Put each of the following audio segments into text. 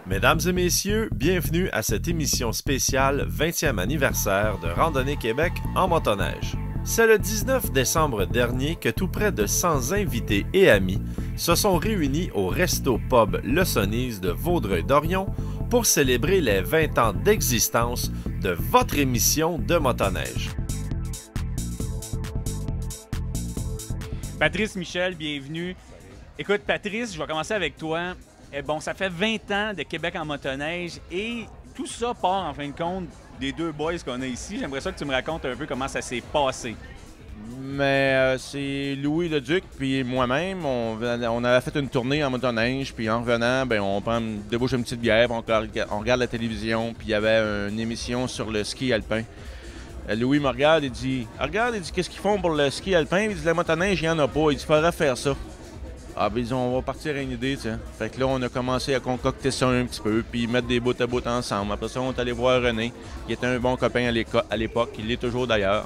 Mesdames et messieurs, bienvenue à cette émission spéciale 20e anniversaire de Randonnée Québec en motoneige. C'est le 19 décembre dernier que tout près de 100 invités et amis se sont réunis au Resto Pub Le Sonise de Vaudreuil-Dorion pour célébrer les 20 ans d'existence de votre émission de motoneige. Patrice Michel, bienvenue. Écoute, Patrice, je vais commencer avec toi. Bon, ça fait 20 ans de Québec en motoneige et tout ça part, en fin de compte, des deux boys qu'on a ici. J'aimerais ça que tu me racontes un peu comment ça s'est passé. Mais c'est Louis Leduc puis moi-même, on avait fait une tournée en motoneige, puis en revenant, on débouche une petite bière, on regarde la télévision, puis il y avait une émission sur le ski alpin. Louis me regarde et dit « Regarde, il dit, qu'est-ce qu'ils font pour le ski alpin? » Il dit « La motoneige, il n'y en a pas. Il dit « Faudrait faire ça. » Ah, ben ils ont, on va partir à une idée, tu sais. Fait que là, on a commencé à concocter ça un petit peu, puis mettre des bouts à bout ensemble. Après ça, on est allé voir René, qui était un bon copain à l'époque, il l'est toujours d'ailleurs.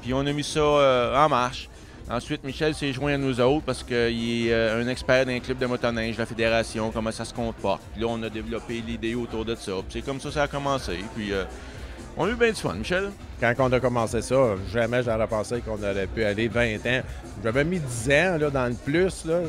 Puis on a mis ça en marche. Ensuite, Michel s'est joint à nous autres parce qu'il est un expert d'un club de motoneige, la fédération, comment ça se comporte. Puis là, on a développé l'idée autour de ça. Puis c'est comme ça a commencé. Puis on a eu bien du fun, Michel. Quand on a commencé ça, jamais j'aurais pensé qu'on aurait pu aller 20 ans. J'avais mis 10 ans là, dans le plus, là.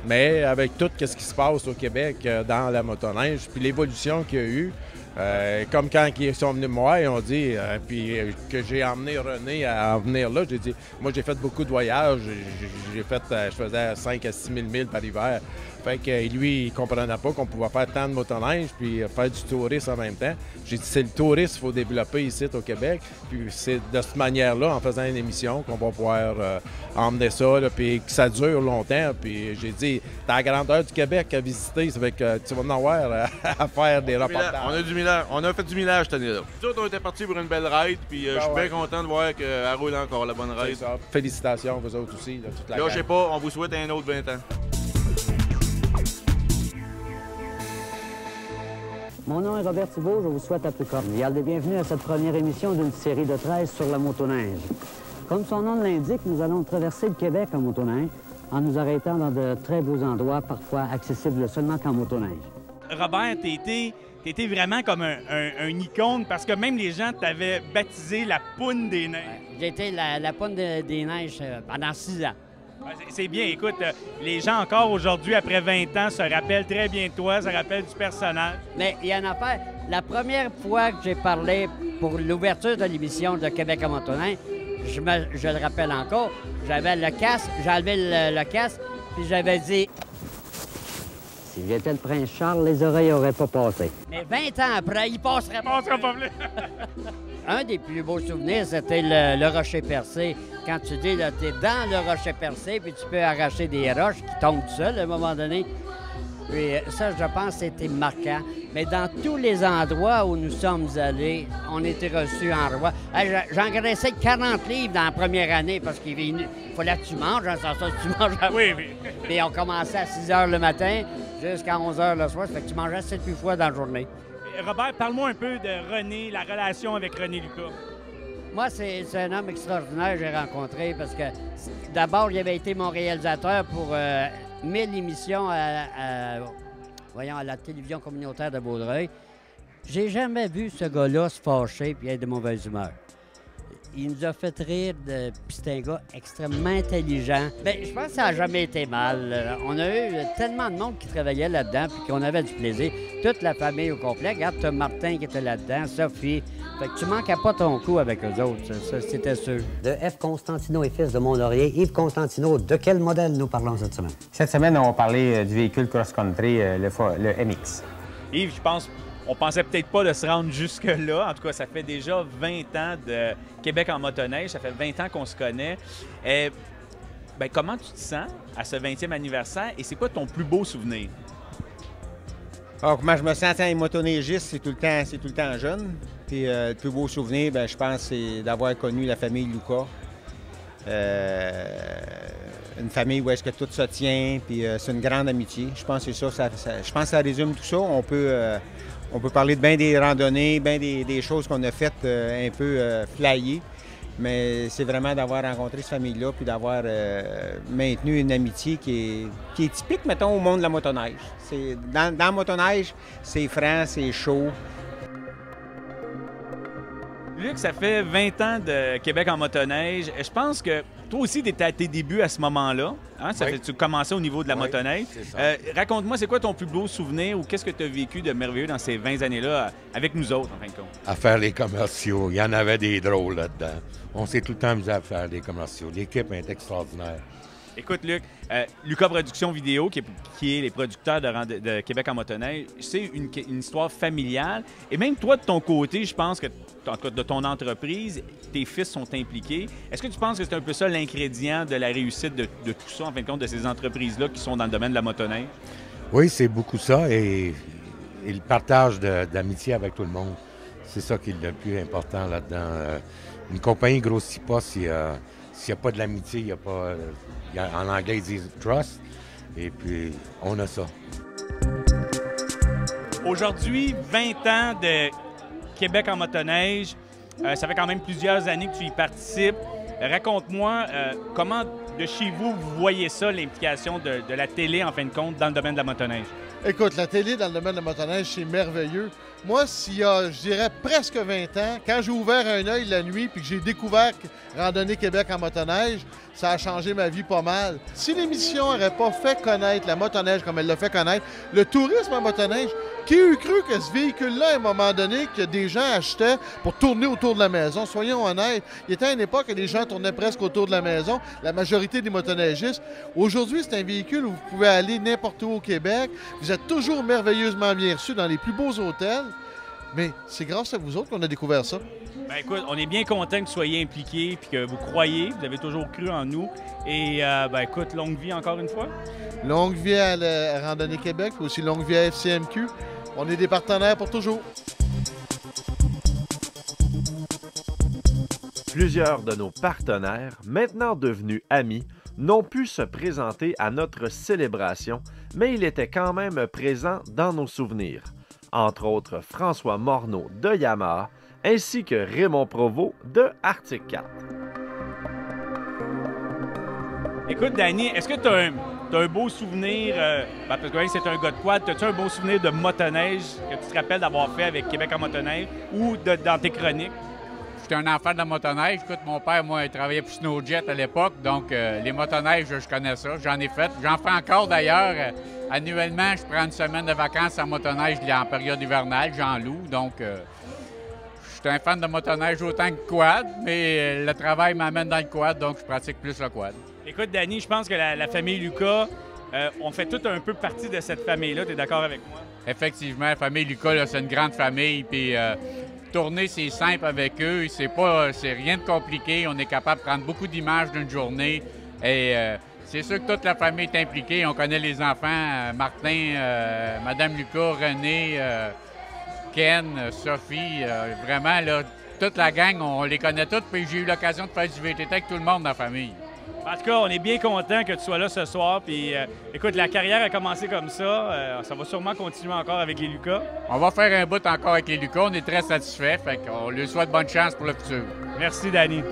Mais avec tout ce qui se passe au Québec dans la motoneige, puis l'évolution qu'il y a eu, comme quand ils sont venus me voir, ils ont dit, puis que j'ai emmené René à venir là, j'ai dit, moi j'ai fait beaucoup de voyages, je faisais 5 à 6 000 milles par hiver. Fait que lui, il comprenait pas qu'on pouvait faire tant de motoneige puis faire du tourisme en même temps. J'ai dit, c'est le tourisme qu'il faut développer ici au Québec. Puis c'est de cette manière-là, en faisant une émission, qu'on va pouvoir emmener ça, là, puis que ça dure longtemps. Puis j'ai dit, t'as la grandeur du Québec à visiter, ça fait que tu vas en avoir à faire des reportages. On a fait du millage cette année-là. Nous autres, on était partis pour une belle ride, puis je suis bien content de voir qu'elle roule encore, la bonne ride. Félicitations, vous autres aussi, là, toute la Là, je sais pas, on vous souhaite un autre 20 ans. Mon nom est Robert Thibault, je vous souhaite la plus cordiale bienvenue à cette première émission d'une série de 13 sur la motoneige. Comme son nom l'indique, nous allons traverser le Québec en motoneige, en nous arrêtant dans de très beaux endroits, parfois accessibles seulement qu'en motoneige. Robert, t'étais vraiment comme un icône parce que même les gens t'avaient baptisé la poune des neiges. J'ai été la poune des neiges pendant 6 ans. C'est bien, écoute, les gens encore aujourd'hui, après 20 ans, se rappellent très bien de toi, se rappellent du personnage. Mais il y a une affaire, la première fois que j'ai parlé pour l'ouverture de l'émission de Québec en motoneige, je le rappelle encore, j'avais le casque, j'ai enlevé le casque, puis j'avais dit... Si j'étais le prince Charles, les oreilles n'auraient pas passé. Mais 20 ans après, il passerait pas. Un des plus beaux souvenirs, c'était le rocher percé. Quand tu dis, là, t'es dans le rocher percé, puis tu peux arracher des roches qui tombent tout seuls à un moment donné. Puis ça, je pense, c'était marquant. Mais dans tous les endroits où nous sommes allés, on était reçus en roi. J'engraissais 40 livres dans la première année parce qu'il fallait que tu manges, hein, sans ça, tu manges. Oui, oui. Puis on commençait à 6 h le matin jusqu'à 11 h le soir. Ça fait que tu mangeais 7-8 fois dans la journée. Robert, parle-moi un peu de René, la relation avec René Lucas. Moi, c'est un homme extraordinaire que j'ai rencontré parce que d'abord, il avait été mon réalisateur pour 1000 émissions à la télévision communautaire de Vaudreuil. J'ai jamais vu ce gars-là se fâcher et être de mauvaise humeur. Il nous a fait rire, puis c'est un gars extrêmement intelligent. Bien, je pense que ça n'a jamais été mal. On a eu tellement de monde qui travaillait là-dedans, puis qu'on avait du plaisir. Toute la famille au complet. Regarde, t'as Martin qui était là-dedans, Sophie. Fait que tu manquais pas ton coup avec eux autres, ça c'était sûr. De F. Constantino et fils de Mont-Laurier, Yves Constantino, de quel modèle nous parlons cette semaine? Cette semaine, on va parler du véhicule cross-country, le MX. Yves, je pense... On pensait peut-être pas de se rendre jusque-là. En tout cas, ça fait déjà 20 ans de Québec en motoneige. Ça fait 20 ans qu'on se connaît. Comment tu te sens à ce 20e anniversaire et c'est quoi ton plus beau souvenir? Alors, comment je me sens en motoneigiste, c'est tout le temps jeune. Puis le plus beau souvenir, je pense, c'est d'avoir connu la famille Lucas. Une famille où est-ce que tout se tient, puis c'est une grande amitié. Je pense que c'est ça, je pense que ça résume tout ça. On peut parler de bien des randonnées, bien des choses qu'on a faites un peu flyées. Mais c'est vraiment d'avoir rencontré cette famille-là puis d'avoir maintenu une amitié qui est typique, mettons, au monde de la motoneige. Dans la motoneige, c'est franc, c'est chaud. Luc, ça fait 20 ans de Québec en motoneige. Je pense que toi aussi, tu étais à tes débuts à ce moment-là. Hein? Tu commençais au niveau de la motoneige. Raconte-moi, c'est quoi ton plus beau souvenir ou qu'est-ce que tu as vécu de merveilleux dans ces 20 années-là avec nous autres, en fin de compte? À faire les commerciaux. Il y en avait des drôles là-dedans. On s'est tout le temps amusé à faire les commerciaux. L'équipe est extraordinaire. Écoute, Luc, Lucas Production Vidéo, qui est les producteurs de Québec en motoneige, c'est une histoire familiale. Et même toi, de ton côté, je pense que, en tout cas, de ton entreprise, tes fils sont impliqués. Est-ce que tu penses que c'est un peu ça l'ingrédient de la réussite de tout ça, en fin de compte, de ces entreprises-là qui sont dans le domaine de la motoneige? Oui, c'est beaucoup ça. Et le partage d'amitié avec tout le monde. C'est ça qui est le plus important là-dedans. Une compagnie ne grossit pas s'il n'y a pas de l'amitié, il n'y a pas... en anglais, ils disent « trust ». Et puis, on a ça. Aujourd'hui, 20 ans de Québec en motoneige. Ça fait quand même plusieurs années que tu y participes. Raconte-moi comment, de chez vous, vous voyez ça, l'implication de la télé, en fin de compte, dans le domaine de la motoneige? Écoute, la télé dans le domaine de la motoneige, c'est merveilleux. Moi, s'il y a, je dirais, presque 20 ans, quand j'ai ouvert un œil la nuit puis que j'ai découvert Randonnée Québec en motoneige, ça a changé ma vie pas mal. Si l'émission n'aurait pas fait connaître la motoneige comme elle l'a fait connaître, le tourisme en motoneige, qui eût cru que ce véhicule-là, à un moment donné, que des gens achetaient pour tourner autour de la maison? Soyons honnêtes, il était à une époque où les gens tournaient presque autour de la maison, la majorité des motoneigistes. Aujourd'hui, c'est un véhicule où vous pouvez aller n'importe où au Québec. Vous êtes toujours merveilleusement bien reçus dans les plus beaux hôtels. Mais c'est grâce à vous autres qu'on a découvert ça. Bien, écoute, on est bien content que vous soyez impliqués et que vous croyez. Vous avez toujours cru en nous. Et, écoute, longue vie encore une fois. Longue vie à la Randonnée Québec, aussi longue vie à FCMQ. On est des partenaires pour toujours. Plusieurs de nos partenaires, maintenant devenus amis, n'ont pu se présenter à notre célébration, mais il était quand même présent dans nos souvenirs. Entre autres François Morneau de Yamaha, ainsi que Raymond Provost de Arctic 4. Écoute, Danny, est-ce que tu as un beau souvenir, parce que c'est un gars de quad, as-tu un beau souvenir de motoneige que tu te rappelles d'avoir fait avec Québec en motoneige ou dans tes chroniques? J'étais un enfant de la motoneige. Écoute, mon père, moi, il travaillait pour Snowjet à l'époque, donc les motoneiges, je connais ça. J'en ai fait. J'en fais encore d'ailleurs. Annuellement, je prends une semaine de vacances en motoneige en période hivernale. J'en loue, donc je suis un fan de motoneige autant que quad, mais le travail m'amène dans le quad, donc je pratique plus le quad. Écoute, Danny, je pense que la famille Lucas, on fait tout un peu partie de cette famille-là. Tu es d'accord avec moi? Effectivement, la famille Lucas, c'est une grande famille, puis tourner, c'est simple avec eux. C'est rien de compliqué. On est capable de prendre beaucoup d'images d'une journée. Et c'est sûr que toute la famille est impliquée. On connaît les enfants, Martin, Madame Lucas, René, Ken, Sophie. Vraiment, là, toute la gang, on les connaît toutes. Puis j'ai eu l'occasion de faire du VTT avec tout le monde dans la famille. En tout cas, on est bien content que tu sois là ce soir. Puis, écoute, la carrière a commencé comme ça. Ça va sûrement continuer encore avec les Lucas. On va faire un bout encore avec les Lucas. On est très satisfaits. Fait qu'on lui souhaite bonne chance pour le futur. Merci, Danny.